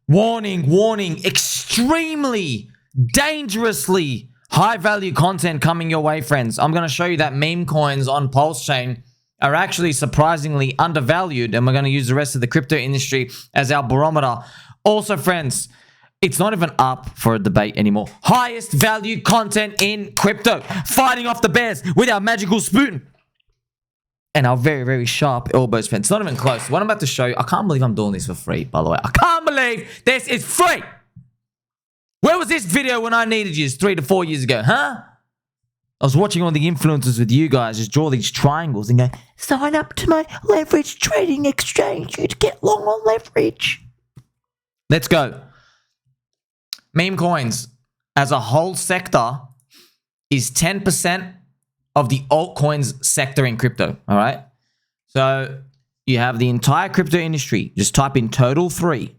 Warning, warning, extremely, dangerously high value content coming your way, friends. I'm going to show you that meme coins on PulseChain are actually surprisingly undervalued, and we're going to use the rest of the crypto industry as our barometer. Also, friends, it's not even up for a debate anymore. Highest value content in crypto, fighting off the bears with our magical spoon and our very, very sharp elbows, friends. It's not even close. What I'm about to show you, I can't believe I'm doing this for free, by the way. I can't believe this is free. Where was this video when I needed you 3 to 4 years ago, huh? I was watching all the influencers with you guys just draw these triangles and go, sign up to my leverage trading exchange to get long on leverage. Let's go. Meme coins as a whole sector is 10% of the altcoins sector in crypto, all right? So you have the entire crypto industry. Just type in total 3.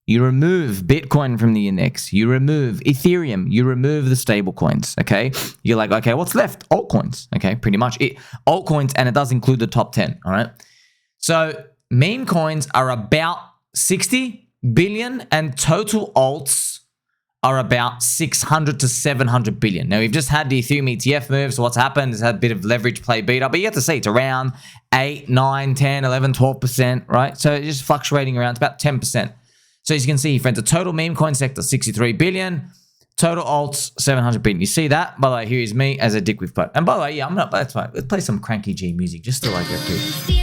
You remove Bitcoin from the index. You remove Ethereum. You remove the stable coins, okay? You're like, okay, what's left? Altcoins, okay? Pretty much it. Altcoins, and it does include the top 10, all right? So meme coins are about 60 billion, and total alts are about 600 to 700 billion. Now, we've just had the Ethereum ETF move, so what's happened is had a bit of leverage play beta, but you have to see it's around 8, 9, 10, 11, 12%, right? So it's just fluctuating around. It's about 10%. So as you can see, friends, the total meme coin sector, 63 billion. Total alts, 700 billion. You see that? By the way, here is me as a DickWifButt. And by the way, yeah, that's right. Let's play some Cranky G music just to like it too.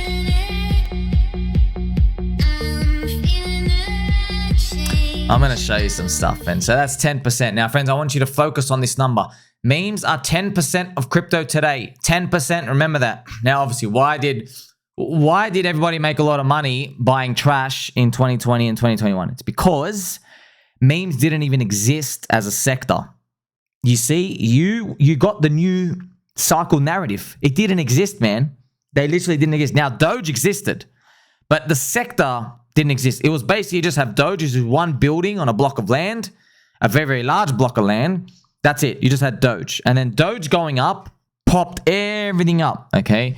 I'm going to show you some stuff, friends. So that's 10%. Now, friends, I want you to focus on this number. Memes are 10% of crypto today. 10%, remember that. Now, obviously, why did everybody make a lot of money buying trash in 2020 and 2021? It's because memes didn't even exist as a sector. You see, you got the new cycle narrative. It didn't exist, man. They literally didn't exist. Now, Doge existed, but the sector didn't exist. It was basically just have Doge as one building on a block of land, a very, very large block of land. That's it. You just had Doge. And then Doge going up popped everything up, okay?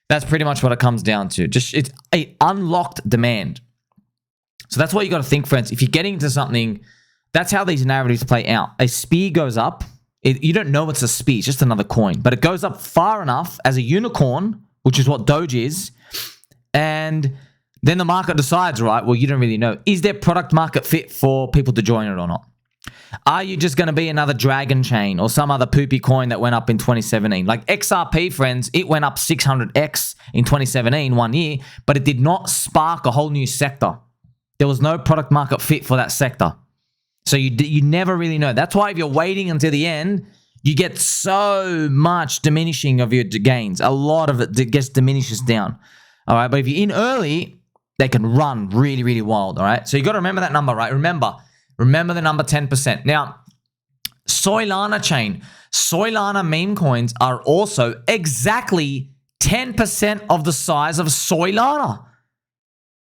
That's pretty much what it comes down to. It's a unlocked demand. So that's what you got to think, friends. If you're getting into something, that's how these narratives play out. A spear goes up. You don't know it's a spear. It's just another coin. But it goes up far enough as a unicorn, which is what Doge is, and then the market decides, right? Well, you don't really know. Is there product market fit for people to join it or not? Are you just going to be another dragon chain or some other poopy coin that went up in 2017? Like XRP, friends, it went up 600x in 2017, 1 year, but it did not spark a whole new sector. There was no product market fit for that sector. So you never really know. That's why if you're waiting until the end, you get so much diminishing of your gains. A lot of it gets diminishes down. All right, but if you're in early, they can run really, really wild, all right? So you got to remember that number, right? Remember the number 10%. Now, Solana chain, Soylana meme coins are also exactly 10% of the size of Soylana.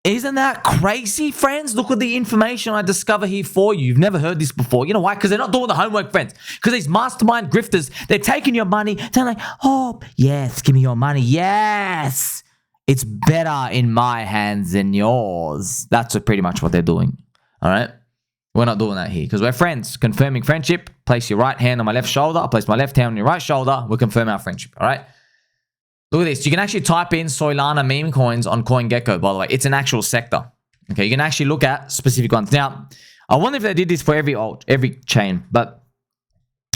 Isn't that crazy, friends? Look at the information I discover here for you. You've never heard this before. You know why? Because they're not doing the homework, friends. Because these mastermind grifters, they're taking your money. They're like, oh, yes, give me your money. Yes. It's better in my hands than yours. That's pretty much what they're doing. All right? We're not doing that here because we're friends. Confirming friendship. Place your right hand on my left shoulder. I place my left hand on your right shoulder. We'll confirm our friendship. All right? Look at this. You can actually type in Soylana Meme Coins on CoinGecko, by the way. It's an actual sector. Okay? You can actually look at specific ones. Now, I wonder if they did this for every chain, but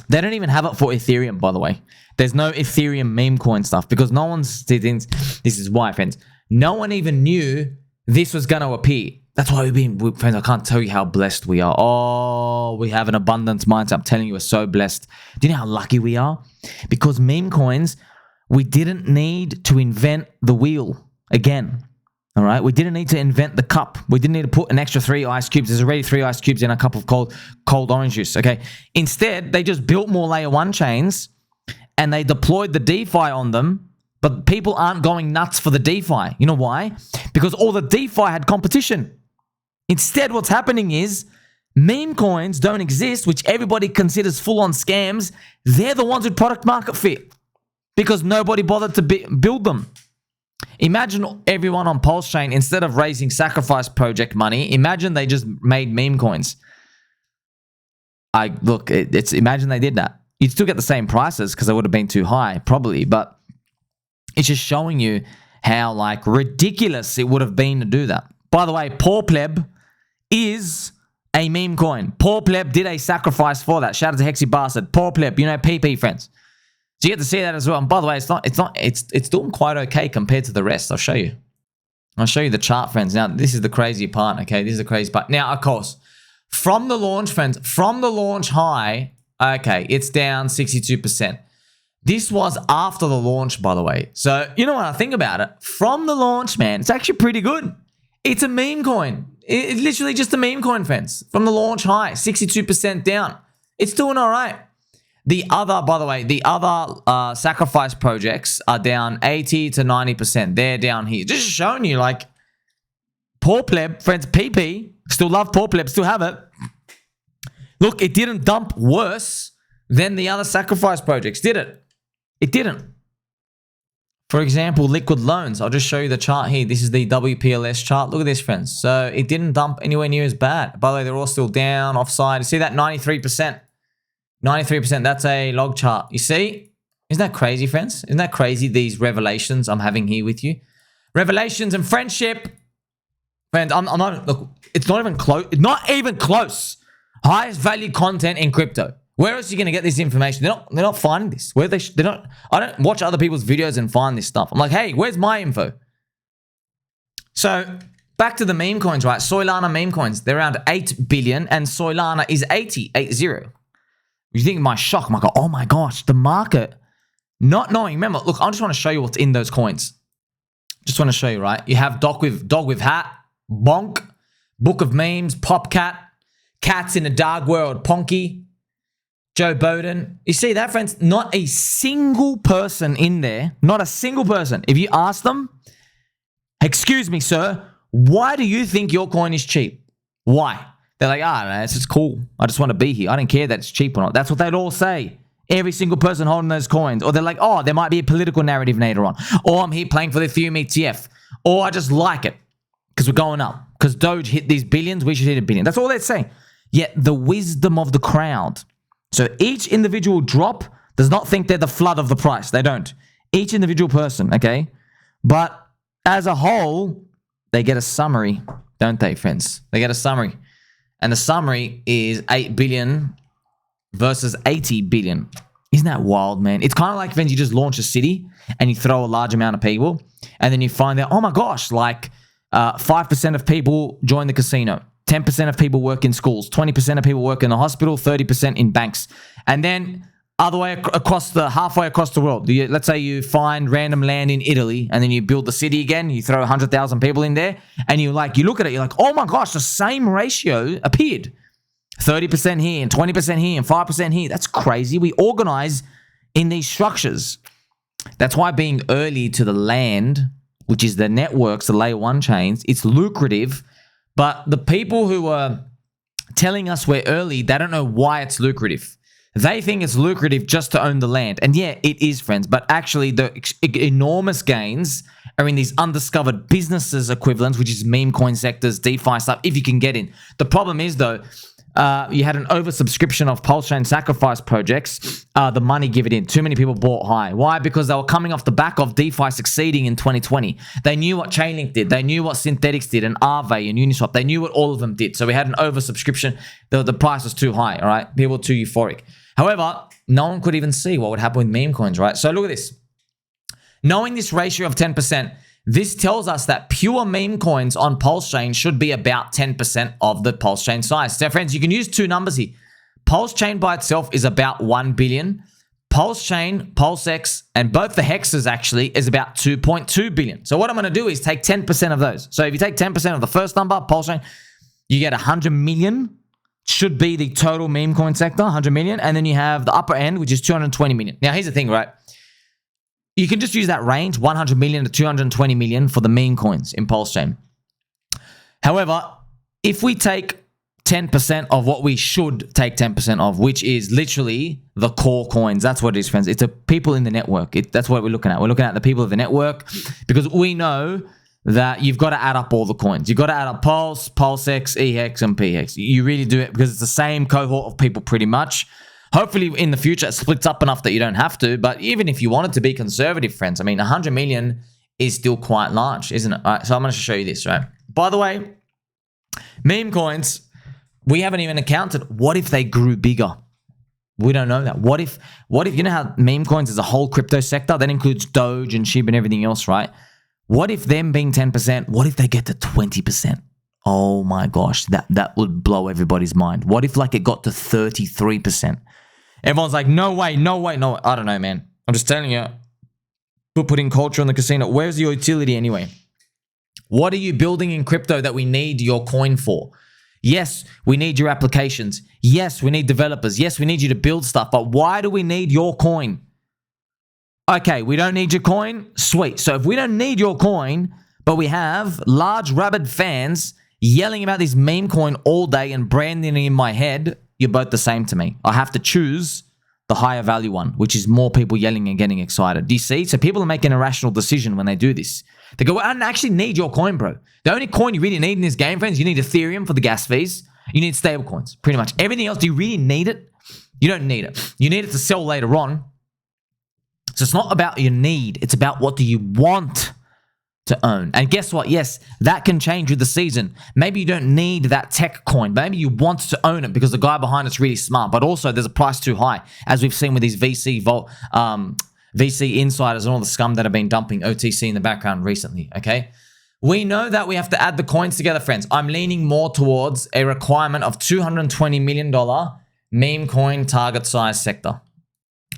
they don't even have it for Ethereum, by the way. There's no Ethereum meme coin stuff because no one's... This is why, friends. No one even knew this was going to appear. That's why friends, I can't tell you how blessed we are. Oh, we have an abundance mindset. I'm telling you, we're so blessed. Do you know how lucky we are? Because meme coins, we didn't need to invent the wheel again. All right? We didn't need to invent the cup. We didn't need to put an extra 3 ice cubes. There's already 3 ice cubes in a cup of cold orange juice, okay? Instead, they just built more layer 1 chains and they deployed the DeFi on them, but people aren't going nuts for the DeFi. You know why? Because all the DeFi had competition. Instead, what's happening is meme coins don't exist, which everybody considers full-on scams. They're the ones with product market fit because nobody bothered to build them. Imagine everyone on PulseChain, instead of raising sacrifice project money, imagine they just made meme coins. Imagine they did that. You'd still get the same prices because they would have been too high, probably. But it's just showing you how like ridiculous it would have been to do that. By the way, PoorPleb is a meme coin. PoorPleb did a sacrifice for that. Shout out to Hexy Bastard. PoorPleb, you know, PP friends. So you get to see that as well. And by the way, it's doing quite okay compared to the rest. I'll show you. I'll show you the chart, friends. Now, this is the crazy part, okay? This is the crazy part. Now, of course, from the launch, friends, from the launch high, okay, it's down 62%. This was after the launch, by the way. So, you know what I think about it? From the launch, man, it's actually pretty good. It's a meme coin. It's literally just a meme coin, friends. From the launch high, 62% down. It's doing all right. The other, by the way, the other sacrifice projects are down 80 to 90%. They're down here. Just showing you, like, PoorPleb, friends, PP, still love PoorPleb, still have it. Look, it didn't dump worse than the other sacrifice projects, did it? It didn't. For example, liquid loans. I'll just show you the chart here. This is the WPLS chart. Look at this, friends. So it didn't dump anywhere near as bad. By the way, they're all still down, offside. You see that 93%? 93%, that's a log chart. You see? Isn't that crazy, friends? Isn't that crazy, these revelations I'm having here with you? Revelations and friendship. Friends, I'm not, look, it's not even close. It's not even close. Highest value content in crypto. Where else are you going to get this information? They're not finding this. I don't watch other people's videos and find this stuff. I'm like, hey, where's my info? So, back to the meme coins, right? Soylana Meme Coins, they're around 8 billion and Soylana is 80. You think my shock, I'm like, oh my gosh, the market, not knowing. Remember, look, I just want to show you what's in those coins. Just want to show you, right? You have DogWifHat, Bonk, Book of Memes, PopCat, Cats in the Dark World, Ponky, Joe Bowden. You see that, friends? Not a single person in there, not a single person. If you ask them, excuse me, sir, why do you think your coin is cheap? Why? They're like, no, it's just cool. I just want to be here. I don't care that it's cheap or not. That's what they'd all say. Every single person holding those coins. Or they're like, oh, there might be a political narrative later on. Or I'm here playing for the Ethereum ETF. Or I just like it because we're going up. Because Doge hit these billions, we should hit a billion. That's all they'd say. Yet the wisdom of the crowd. So each individual drop does not think they're the flood of the price. They don't. Each individual person, okay? But as a whole, they get a summary, don't they, friends? They get a summary. And the summary is 8 billion versus 80 billion. Isn't that wild, man? It's kind of like when you just launch a city and you throw a large amount of people and then you find out, oh my gosh, like 5% of people join the casino. 10% of people work in schools. 20% of people work in the hospital. 30% in banks. And then other way halfway across the world. Let's say you find random land in Italy and then you build the city again. You throw 100,000 people in there and you look at it. You're like, oh my gosh, the same ratio appeared. 30% here and 20% here and 5% here. That's crazy. We organize in these structures. That's why being early to the land, which is the networks, the layer 1 chains, it's lucrative. But the people who are telling us we're early, they don't know why it's lucrative. They think it's lucrative just to own the land. And yeah, it is, friends. But actually, the enormous gains are in these undiscovered businesses equivalents, which is meme coin sectors, DeFi stuff, if you can get in. The problem is, though, you had an oversubscription of PulseChain sacrifice projects. The money give it in. Too many people bought high. Why? Because they were coming off the back of DeFi succeeding in 2020. They knew what Chainlink did. They knew what Synthetics did and Aave and Uniswap. They knew what all of them did. So we had an oversubscription. The price was too high, all right? People were too euphoric. However, no one could even see what would happen with meme coins, right? So look at this. Knowing this ratio of 10%, this tells us that pure meme coins on PulseChain should be about 10% of the PulseChain size. So friends, you can use two numbers here. PulseChain by itself is about 1 billion. PulseChain, PulseX, and both the hexes actually is about 2.2 billion. So what I'm going to do is take 10% of those. So if you take 10% of the first number, PulseChain, you get 100 million. Should be the total meme coin sector, 100 million. And then you have the upper end, which is 220 million. Now, here's the thing, right? You can just use that range, 100 million to 220 million for the meme coins in PulseChain. However, if we take 10% of what we should take 10% of, which is literally the core coins. That's what it is, friends. It's the people in the network. That's what we're looking at. We're looking at the people of the network because we know that you've got to add up all the coins. You've got to add up Pulse, PulseX, EHEX, and PHEX. You really do it because it's the same cohort of people pretty much. Hopefully, in the future, it splits up enough that you don't have to. But even if you wanted to be conservative, friends, I mean, 100 million is still quite large, isn't it? All right, so I'm going to show you this, right? By the way, meme coins, we haven't even accounted. What if they grew bigger? We don't know that. What if, you know how meme coins is a whole crypto sector? That includes Doge and SHIB and everything else, right? What if them being 10%, what if they get to 20%? Oh my gosh, that would blow everybody's mind. What if like it got to 33%? Everyone's like, no way, no way, no way. I don't know, man. I'm just telling you, we're putting culture in the casino. Where's your utility anyway? What are you building in crypto that we need your coin for? Yes, we need your applications. Yes, we need developers. Yes, we need you to build stuff. But why do we need your coin? Okay, we don't need your coin? Sweet. So if we don't need your coin, but we have large rabid fans yelling about this meme coin all day and branding it in my head, you're both the same to me. I have to choose the higher value one, which is more people yelling and getting excited. Do you see? So people are making a rational decision when they do this. They go, well, I don't actually need your coin, bro. The only coin you really need in this game, friends, you need Ethereum for the gas fees. You need stable coins, pretty much. Everything else, do you really need it? You don't need it. You need it to sell later on. So it's not about your need. It's about what do you want to own. And guess what? Yes, that can change with the season. Maybe you don't need that tech coin. Maybe you want to own it because the guy behind it's really smart. But also there's a price too high, as we've seen with these VC insiders and all the scum that have been dumping OTC in the background recently, okay? We know that we have to add the coins together, friends. I'm leaning more towards a requirement of $220 million meme coin target size sector.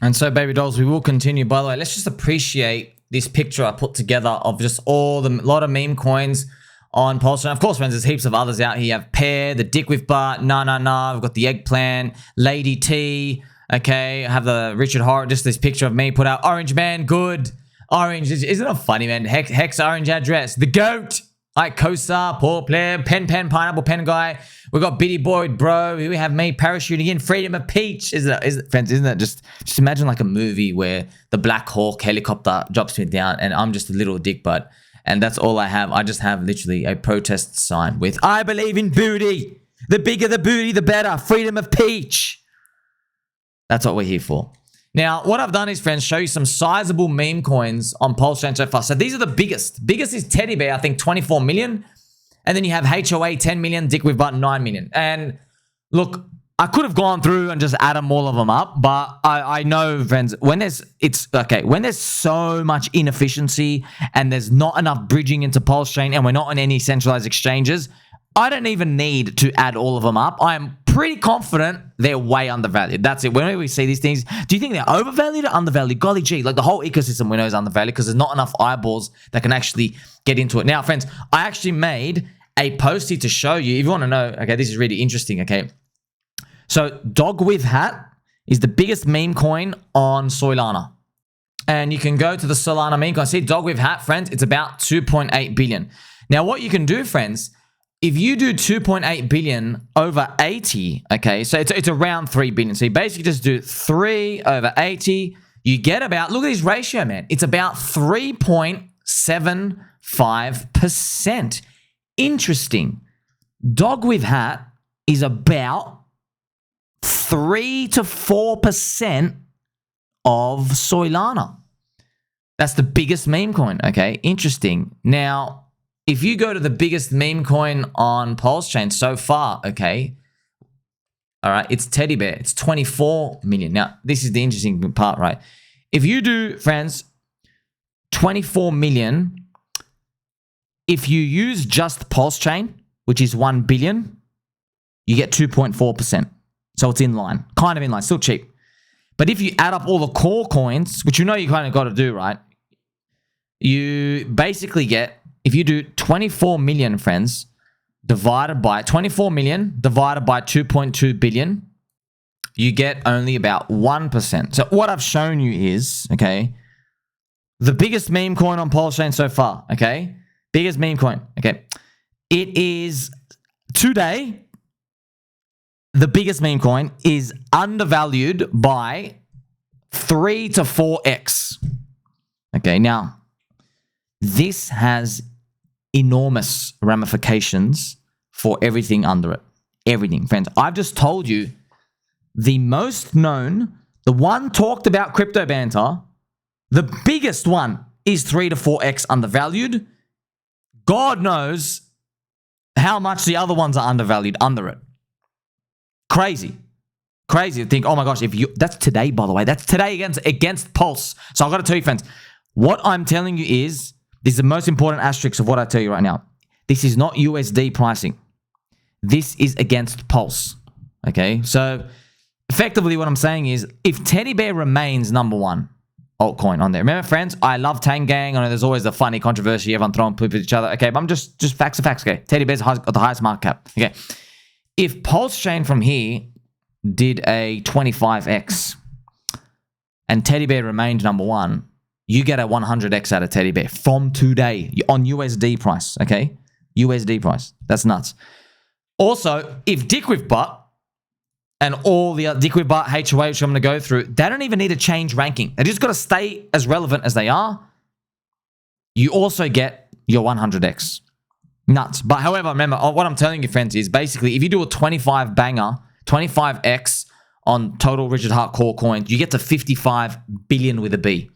And so, baby dolls, we will continue. By the way, let's just appreciate this picture I put together of just lot of meme coins on PulseChain. Of course, friends, there's heaps of others out here. You have Pepe, the DickWifButt, We've got the Eggplant, Lady T. Okay, I have the Richard Horror, just this picture of me put out. Orange man, good. Orange, isn't it funny, man? Hex orange address. The GOAT. Like Kosa, PoorPleb, Pen, Pineapple Pen Guy. We've got Biddy Boyd, bro. Here we have me parachuting in. Freedom of Peach. Friends, isn't it just imagine like a movie where the Black Hawk helicopter drops me down and I'm just a little dick butt. And that's all I have. I just have literally a protest sign with, I believe in booty. The bigger the booty, the better. Freedom of Peach. That's what we're here for. Now, what I've done is, friends, show you some sizable meme coins on PulseChain so far. So these are the biggest. Biggest is Teddy Bear, I think 24 million. And then you have HOA 10 million, DickWifButt 9 million. And look, I could have gone through and just add all of them up, but I know, friends, when there's so much inefficiency and there's not enough bridging into PulseChain and we're not on any centralized exchanges, I don't even need to add all of them up. I am pretty confident they're way undervalued. That's it. Whenever we see these things, do you think they're overvalued or undervalued? Golly gee, like the whole ecosystem we know is undervalued because there's not enough eyeballs that can actually get into it. Now, friends, I actually made a post here to show you. If you want to know, okay, this is really interesting, okay? So DogWifHat is the biggest meme coin on Soylana. And you can go to the Solana meme coin. See DogWifHat, friends, it's about 2.8 billion. Now, what you can do, friends, if you do 2.8 billion over 80, okay, so it's around 3 billion. So you basically just do 3 over 80. You get about, look at this ratio, man. It's about 3.75%. Interesting. DogWifHat is about 3 to 4% of Solana. That's the biggest meme coin, okay? Interesting. Now, if you go to the biggest meme coin on PulseChain so far, okay, all right, it's Teddy Bear. It's 24 million. Now, this is the interesting part, right? If you do, friends, 24 million, if you use just PulseChain, which is 1 billion, you get 2.4%. So it's in line, kind of in line, still cheap. But if you add up all the core coins, which you know you kind of got to do, right? You basically get, if you do 24 million, friends, divided by 24 million divided by 2.2 billion, you get only about 1%. So what I've shown you is, okay, the biggest meme coin on PulseChain so far, okay? Biggest meme coin, okay? It is today the biggest meme coin, is undervalued by 3 to 4x. Okay, now, this has enormous ramifications for everything under it. Everything, friends. I've just told you the most known, the one talked about crypto banter, the biggest one is 3 to 4x undervalued. God knows how much the other ones are undervalued under it. Crazy. Crazy to think, oh my gosh, if you, that's today, by the way. That's today against Pulse. So I've got to tell you, friends, what I'm telling you is, this is the most important asterisk of what I tell you right now. This is not USD pricing. This is against Pulse. Okay? So effectively what I'm saying is, if Teddy Bear remains number one altcoin on there. Remember, friends, I love Tang Gang. I know there's always a funny controversy, everyone throwing poop at each other. Okay, but I'm just facts are facts, okay? Teddy Bear's got the highest market cap. Okay. If PulseChain from here did a 25x and Teddy Bear remained number one, you get a 100x out of Teddy Bear from today on USD price, okay? USD price. That's nuts. Also, if DickWifButt and all the DickWifButt, HOA, which I'm going to go through, they don't even need to change ranking. They just got to stay as relevant as they are. You also get your 100x. Nuts. But however, remember, what I'm telling you, friends, is basically if you do a 25 banger, 25x on total Richard Heart core coins, you get to 55 billion with a B.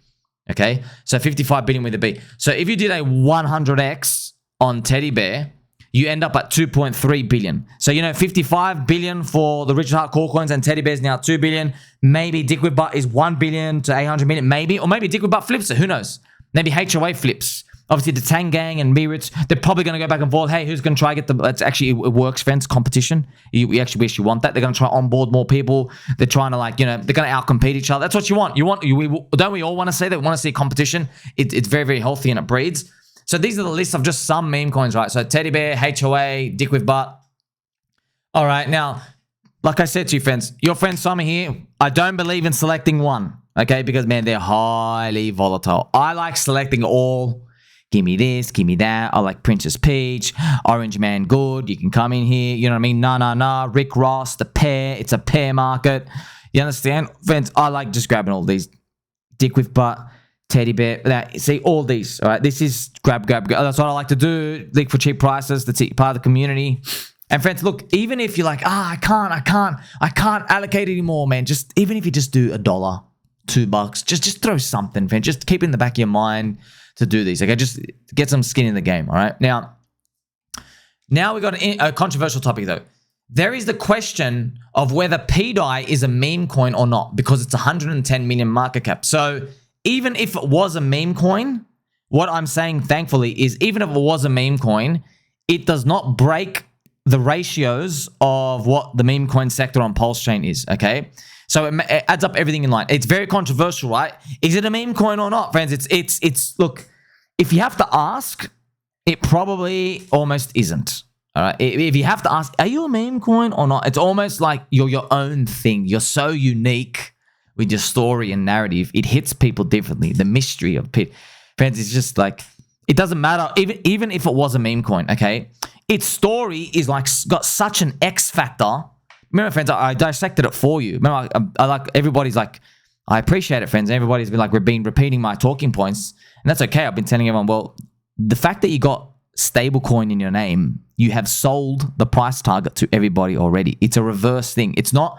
Okay? So 55 billion with a B. So if you did a 100x on Teddy Bear, you end up at 2.3 billion. So, you know, 55 billion for the Richard Heart core coins and Teddy Bear's now 2 billion. Maybe DickWifButt is 1 billion to 800 million. Maybe. Or maybe DickWifButt flips it. Who knows? Maybe HOA flips. Obviously, the Tang Gang and Mirits, they're probably going to go back and forth. Hey, who's going to try to get the... It's actually, it works, friends, competition. You actually wish you want that. They're going to try to onboard more people. They're trying to, like, you know, they're going to outcompete each other. That's what you want. Don't we all want to say that? We want to see competition. It's very, very healthy and it breeds. So these are the list of just some meme coins, right? So Teddy Bear, HOA, DickWifButt. All right, now, like I said to you, friends, your friend Summer here, I don't believe in selecting one, okay? Because, man, they're highly volatile. I like selecting all. Give me this, give me that. I like Princess Peach, Orange Man Good. You can come in here, you know what I mean? Nah. Rick Ross, the pair. It's a pair market. You understand? Friends, I like just grabbing all these. DickWifButt, Teddy Bear. Now, see, all these, all right? This is grab. That's what I like to do. Leak for cheap prices. That's part of the community. And friends, look, even if you're like, I can't allocate anymore, man. Just, even if you just do $1, $2, just throw something, friend. Just keep it in the back of your mind to do these, okay? Just get some skin in the game, all right? Now we got a controversial topic, though. There is the question of whether pDAI is a meme coin or not, because it's 110 million market cap. So even if it was a meme coin, what I'm saying, thankfully, is even if it was a meme coin, it does not break the ratios of what the meme coin sector on PulseChain is, okay? So it adds up everything in line. It's very controversial, right? Is it a meme coin or not, friends? It's look, if you have to ask, it probably almost isn't. All right. If you have to ask, are you a meme coin or not? It's almost like you're your own thing. You're so unique with your story and narrative. It hits people differently. The mystery of it. Friends, it's just like, it doesn't matter. Even if it was a meme coin, okay? Its story is like got such an X factor. Remember, friends, I dissected it for you. Remember, I like, everybody's like, I appreciate it, friends. Everybody's been like, we've been repeating my talking points. And that's okay. I've been telling everyone, well, the fact that you got stablecoin in your name, you have sold the price target to everybody already. It's a reverse thing. It's not,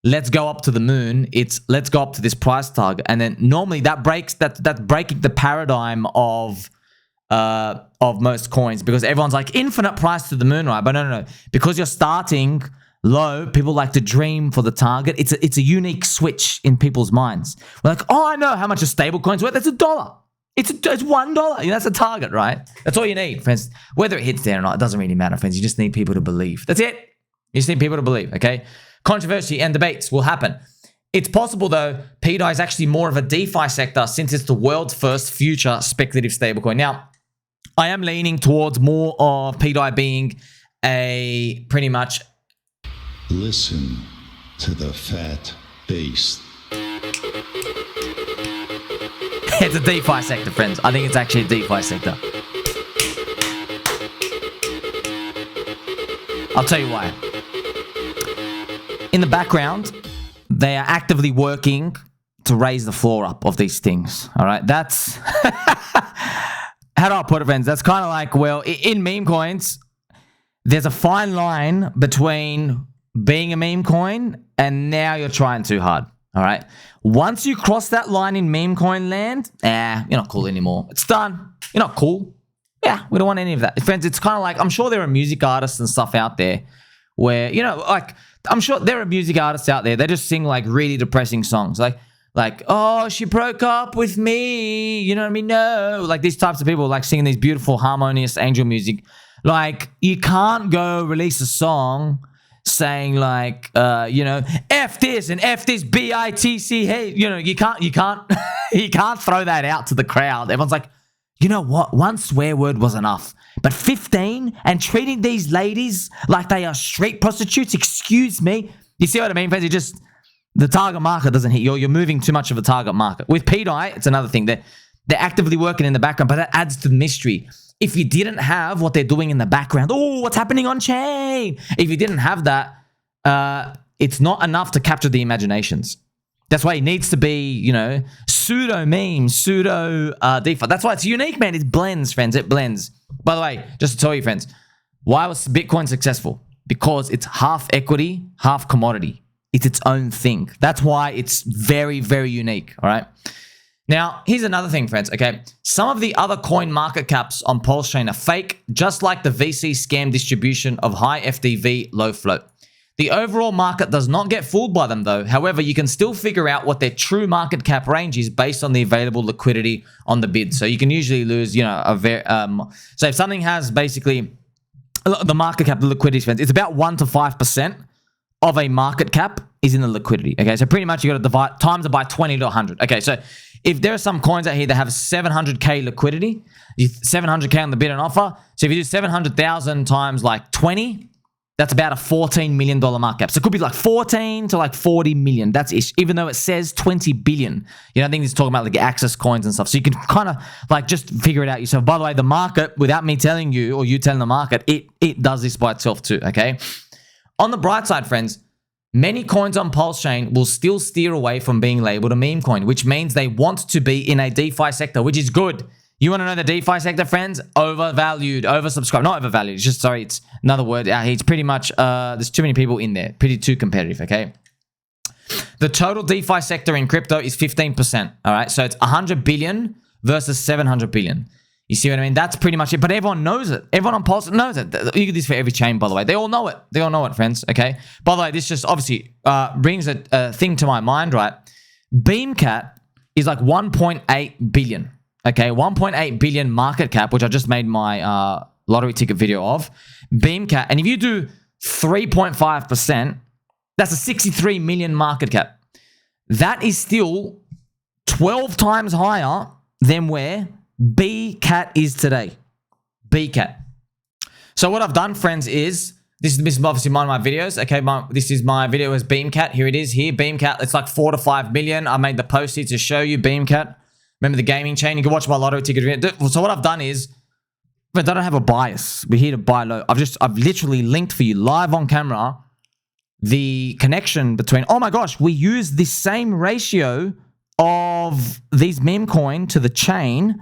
let's go up to the moon. It's, let's go up to this price target. And then normally that breaks, that's breaking the paradigm of most coins, because everyone's like, infinite price to the moon, right? But no. Because you're starting low, people like to dream for the target. It's a unique switch in people's minds. We're like, oh, I know how much a stable coin's worth. That's $1. It's $1. That's a target, right? That's all you need, friends. Whether it hits there or not, it doesn't really matter, friends. You just need people to believe. That's it. You just need people to believe, okay? Controversy and debates will happen. It's possible, though, pDAI is actually more of a DeFi sector since it's the world's first future speculative stablecoin. Now, I am leaning towards more of pDAI being a pretty much... Listen to the fat beast. It's a DeFi sector, friends. I think it's actually a DeFi sector. I'll tell you why. the background, they are actively working to raise the floor up of these things. All right, that's how do I put it, friends? That's kind of like, well, in meme coins, there's a fine line between being a meme coin and now you're trying too hard. All right, once you cross that line in meme coin land, you're not cool anymore. It's done. You're not cool. Yeah, we don't want any of that, friends. It's kind of like, I'm sure there are music artists and stuff out there where, you know, like, I'm sure there are music artists out there. They just sing like really depressing songs, like, oh, she broke up with me. You know what I mean? No, like these types of people like singing these beautiful, harmonious angel music. Like, you can't go release a song saying like, you know, F this and F this BITC. Hey, you know, you can't, you can't throw that out to the crowd. Everyone's like, you know what? One swear word was enough. But 15 and treating these ladies like they are street prostitutes, excuse me. You see what I mean, friends? You just, the target market doesn't hit. You're moving too much of a target market. With pDAI, it's another thing. They're actively working in the background, but that adds to the mystery. If you didn't have what they're doing in the background, oh, what's happening on chain? If you didn't have that, it's not enough to capture the imaginations. That's why it needs to be, you know, pseudo meme, pseudo DeFi. That's why it's unique, man. It blends, friends. It blends. By the way, just to tell you, friends, why was Bitcoin successful? Because it's half equity, half commodity. It's its own thing. That's why it's very, very unique. All right. Now, here's another thing, friends. Okay. Some of the other coin market caps on PulseChain are fake, just like the VC scam distribution of high FDV, low float. The overall market does not get fooled by them, though. However, you can still figure out what their true market cap range is based on the available liquidity on the bid. So you can usually lose, you know, so if something has basically the market cap, the liquidity, friends, it's about 1 to 5% of a market cap is in the liquidity. Okay, so pretty much you got to divide times it by 20 to 100. Okay, so if there are some coins out here that have 700k liquidity, 700k on the bid and offer. So if you do 700,000 times like 20. That's about a $14 million market cap. So it could be like 14 to like 40 million. That's ish, even though it says 20 billion. You know, I think it's talking about like access coins and stuff. So you can kind of like just figure it out yourself. By the way, the market, without me telling you or you telling the market, it does this by itself too, okay? On the bright side, friends, many coins on PulseChain will still steer away from being labeled a meme coin, which means they want to be in a DeFi sector, which is good. You want to know the DeFi sector, friends? Overvalued, oversubscribed. Not overvalued. It's just, sorry, it's another word. It's pretty much, there's too many people in there. Pretty too competitive, okay? The total DeFi sector in crypto is 15%, all right? So it's 100 billion versus 700 billion. You see what I mean? That's pretty much it. But everyone knows it. Everyone on Pulse knows it. You get this for every chain, by the way. They all know it. They all know it, friends, okay? By the way, this just obviously brings a thing to my mind, right? BeamCat is like 1.8 billion. Okay, 1.8 billion market cap, which I just made my lottery ticket video of. BeamCat, and if you do 3.5%, that's a 63 million market cap. That is still 12 times higher than where BCAT is today. BCAT. So what I've done, friends, is this is obviously one of my videos. Okay, this is my video as BeamCat. Here it is. Here, BeamCat. It's like 4 to 5 million. I made the post here to show you BeamCat. Remember the gaming chain? You can watch my lottery ticket video. So what I've done is, I don't have a bias. We're here to buy low. I've literally linked for you live on camera the connection between, oh my gosh, we use this same ratio of these meme coin to the chain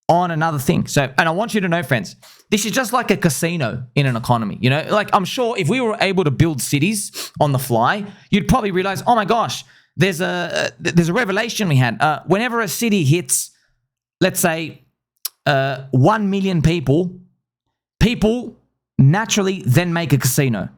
on another thing. So, and I want you to know, friends, this is just like a casino in an economy. You know, like I'm sure if we were able to build cities on the fly, you'd probably realize, oh my gosh, there's a revelation we had. Whenever a city hits, let's say, 1 million people naturally then make a casino.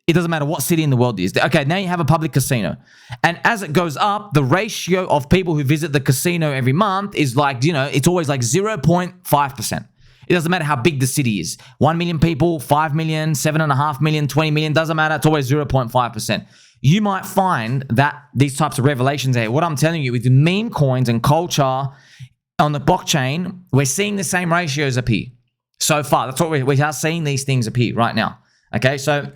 It doesn't matter what city in the world it is. Okay, now you have a public casino. And as it goes up, the ratio of people who visit the casino every month is like, you know, it's always like 0.5%. It doesn't matter how big the city is. 1 million people, 5 million, 7.5 million, 20 million, doesn't matter. It's always 0.5%. You might find that these types of revelations here, what I'm telling you with meme coins and culture on the blockchain, we're seeing the same ratios appear so far. That's what we are seeing these things appear right now. Okay, so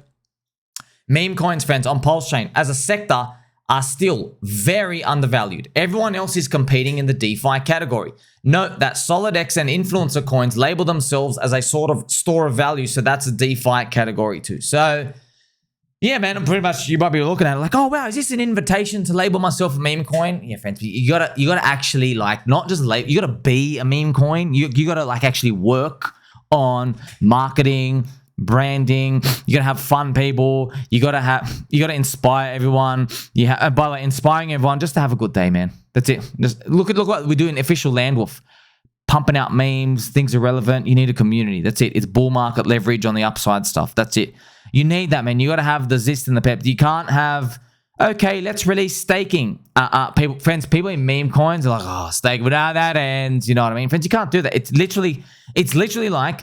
meme coins, friends, on PulseChain as a sector are still very undervalued. Everyone else is competing in the DeFi category. Note that SolidX and influencer coins label themselves as a sort of store of value, so that's a DeFi category too. So Yeah, man, I'm pretty much, you might be looking at it like, oh, wow, is this an invitation to label myself a meme coin? Yeah, friends, you gotta actually like, not just label, you gotta be a meme coin. You gotta like actually work on marketing, branding. You gotta have fun people. You gotta inspire everyone. By the way, inspiring everyone just to have a good day, man. That's it. Just look what we do in official Landwolf. Pumping out memes, things are relevant. You need a community. That's it. It's bull market leverage on the upside stuff. That's it. You need that, man. You got to have the zest and the pep. You can't have, okay, let's release staking. People in meme coins are like, oh, stake without that ends. You know what I mean? Friends, you can't do that. It's literally like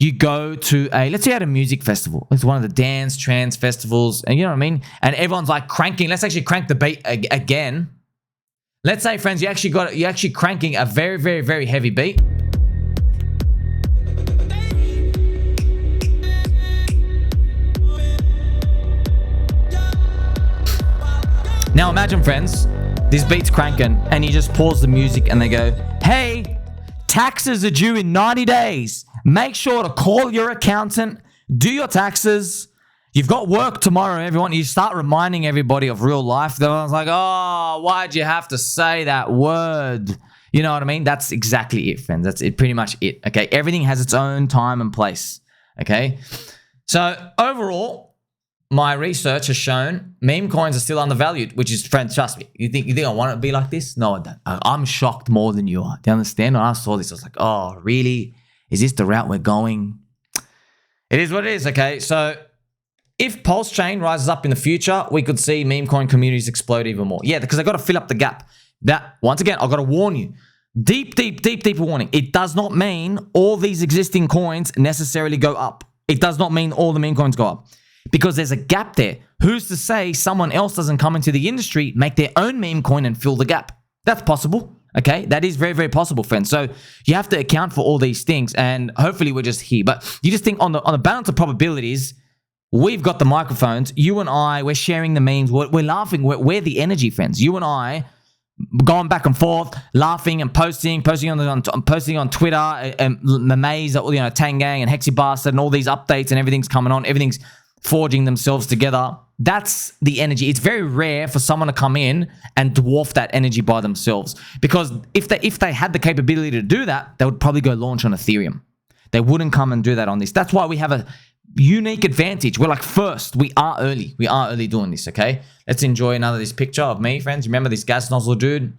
you go to let's say at a music festival. It's one of the dance, trance festivals. And you know what I mean? And everyone's like cranking. Let's actually crank the beat again. Let's say, friends, you're actually cranking a very, very, very heavy beat. Now imagine, friends, this beat's cranking and you just pause the music and they go, hey, taxes are due in 90 days. Make sure to call your accountant, do your taxes. You've got work tomorrow, everyone. You start reminding everybody of real life. They're like, oh, why'd you have to say that word? You know what I mean? That's exactly it, friends. That's it, pretty much it, okay? Everything has its own time and place, okay? So overall, my research has shown meme coins are still undervalued, which is, friends, trust me. You think I want it to be like this? No, I don't. I'm shocked more than you are. Do you understand? When I saw this, I was like, oh, really? Is this the route we're going? It is what it is, okay? So if PulseChain rises up in the future, we could see meme coin communities explode even more. Yeah, because I got to fill up the gap. That, once again, I've got to warn you. Deep warning. It does not mean all these existing coins necessarily go up. It does not mean all the meme coins go up. Because there's a gap there. Who's to say someone else doesn't come into the industry, make their own meme coin and fill the gap? That's possible. Okay, that is very, very possible, friends. So you have to account for all these things, and hopefully we're just here. But you just think on the balance of probabilities, we've got the microphones. You and I, we're sharing the memes. We're laughing. We're the energy, friends. You and I going back and forth, laughing and posting on Twitter, memes, Tangang and Hexy Bastard, and all these updates and everything's coming on. Everything's forging themselves together. That's the energy. It's very rare for someone to come in and dwarf that energy by themselves. Because if they had the capability to do that, they would probably go launch on Ethereum. They wouldn't come and do that on this. That's why we have a unique advantage. We're like first. We are early. We are early doing this, okay? Let's enjoy this picture of me, friends. Remember this gas nozzle dude?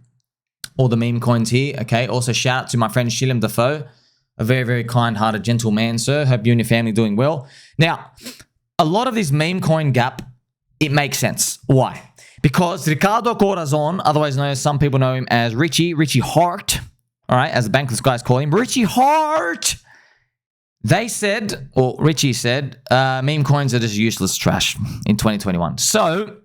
All the meme coins here, okay? Also, shout out to my friend Shilem Defoe. A very, very kind-hearted, gentle man, sir. Hope you and your family are doing well. Now, a lot of this meme coin gap, it makes sense. Why? Because Ricardo Corazon, otherwise known as, some people know him as Richie Hart, all right, as the bankless guys call him, Richie Hart. They said, or Richie said, meme coins are just useless trash in 2021. So,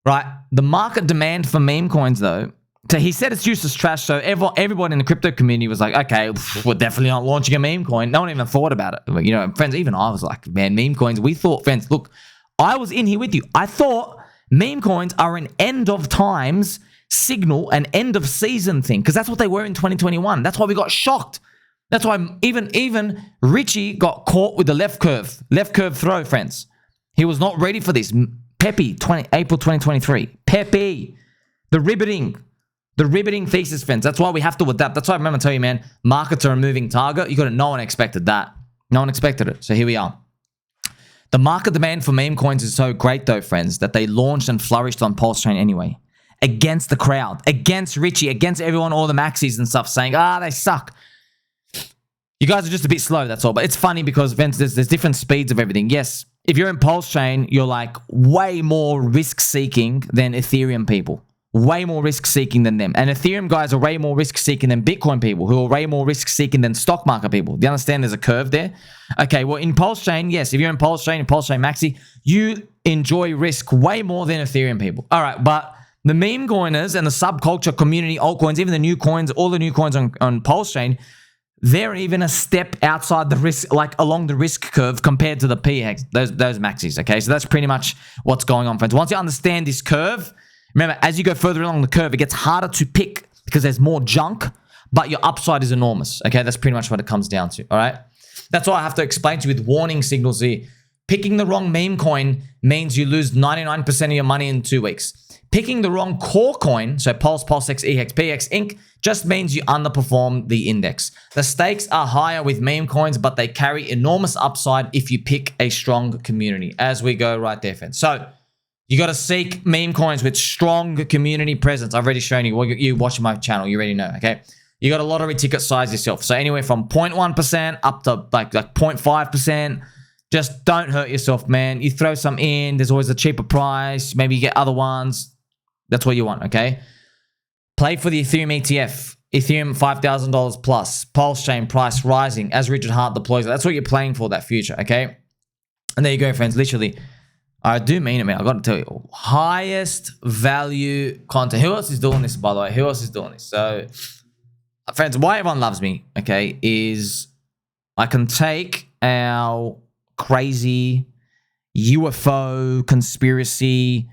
right, the market demand for meme coins, though, so he said it's useless trash, so everyone in the crypto community was like, okay, we're definitely not launching a meme coin. No one even thought about it. You know, friends, even I was like, man, meme coins, we thought, friends, look, I was in here with you. I thought meme coins are an end of times signal, an end of season thing, because that's what they were in 2021. That's why we got shocked. That's why even Richie got caught with the left curve throw, friends. He was not ready for this. Pepe, April 2023. Pepe, the Ribbeting thesis, friends. That's why we have to adapt. That's why I remember telling you, man, markets are a moving target. No one expected that. No one expected it. So here we are. The market demand for meme coins is so great, though, friends, that they launched and flourished on PulseChain anyway. Against the crowd, against Richie, against everyone, all the maxis and stuff saying, they suck. You guys are just a bit slow, that's all. But it's funny because, friends, there's different speeds of everything. Yes, if you're in PulseChain, you're like way more risk-seeking than Ethereum people. Way more risk-seeking than them. And Ethereum guys are way more risk-seeking than Bitcoin people, who are way more risk-seeking than stock market people. Do you understand there's a curve there? Okay, well, in PulseChain, yes, if you're in PulseChain Maxi, you enjoy risk way more than Ethereum people. All right, but the meme coiners and the subculture community, altcoins, even the new coins, all the new coins on PulseChain, they're even a step outside the risk, like along the risk curve compared to the PX, those maxis, okay? So that's pretty much what's going on, friends. Once you understand this curve, remember, as you go further along the curve, it gets harder to pick because there's more junk, but your upside is enormous, okay? That's pretty much what it comes down to, all right? That's why I have to explain to you with warning signals here. Picking the wrong meme coin means you lose 99% of your money in 2 weeks. Picking the wrong core coin, so Pulse, PulseX, EX, PX, Inc., just means you underperform the index. The stakes are higher with meme coins, but they carry enormous upside if you pick a strong community, as we go right there, friends. So you got to seek meme coins with strong community presence. I've already shown you. Well, you watching my channel, you already know, okay? You got a lottery ticket size yourself. So anywhere from 0.1% up to like 0.5%. Just don't hurt yourself, man. You throw some in. There's always a cheaper price. Maybe you get other ones. That's what you want, okay? Play for the Ethereum ETF. Ethereum $5,000 plus. PulseChain price rising as Richard Hart deploys it. That's what you're playing for, that future, okay? And there you go, friends. Literally, I do mean it, man. I got to tell you, highest value content. Who else is doing this, by the way? Who else is doing this? So, friends, why everyone loves me, okay, is I can take our crazy UFO conspiracy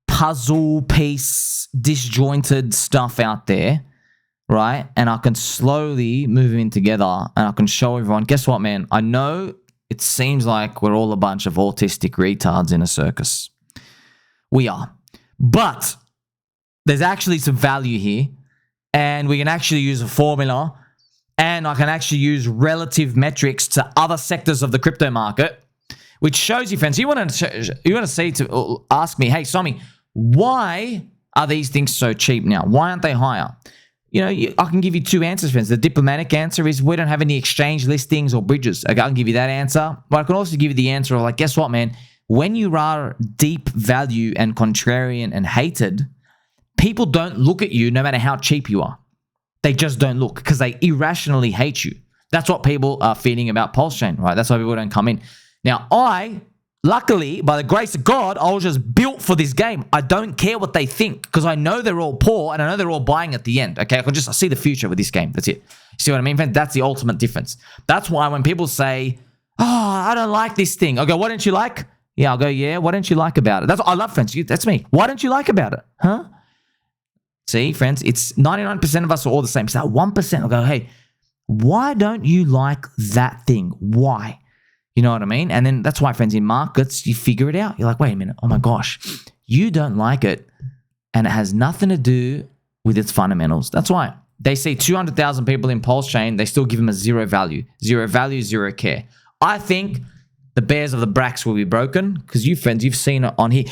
puzzle piece disjointed stuff out there, right? And I can slowly move them together and I can show everyone, guess what, man? I know it seems like we're all a bunch of autistic retards in a circus. We are. But there's actually some value here, and we can actually use a formula, and I can actually use relative metrics to other sectors of the crypto market, which shows you, friends, you want to ask me, hey, Somi, why are these things so cheap now? Why aren't they higher? You know, I can give you 2 answers, friends. The diplomatic answer is we don't have any exchange listings or bridges. Okay, I can give you that answer. But I can also give you the answer of, like, guess what, man? When you are deep value and contrarian and hated, people don't look at you no matter how cheap you are. They just don't look because they irrationally hate you. That's what people are feeling about PulseChain, right? That's why people don't come in. Now, luckily, by the grace of God, I was just built for this game. I don't care what they think because I know they're all poor and I know they're all buying at the end, okay? I see the future with this game. That's it. See what I mean, friends? That's the ultimate difference. That's why when people say, oh, I don't like this thing, I go, what don't you like? Yeah, I'll go, yeah, what don't you like about it? That's what I love, friends. That's me. What don't you like about it? Huh? See, friends, it's 99% of us are all the same. So that 1%, I'll go, hey, why don't you like that thing? Why? You know what I mean? And then that's why, friends, in markets, you figure it out. You're like, wait a minute. Oh my gosh, you don't like it. And it has nothing to do with its fundamentals. That's why they see 200,000 people in PulseChain. They still give them a zero value, zero care. I think the bears of the bracks will be broken because you, friends, you've seen it on here.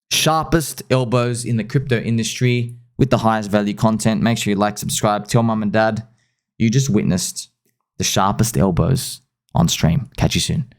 Sharpest elbows in the crypto industry with the highest value content. Make sure you like, subscribe, tell mum and dad you just witnessed the sharpest elbows on stream. Catch you soon.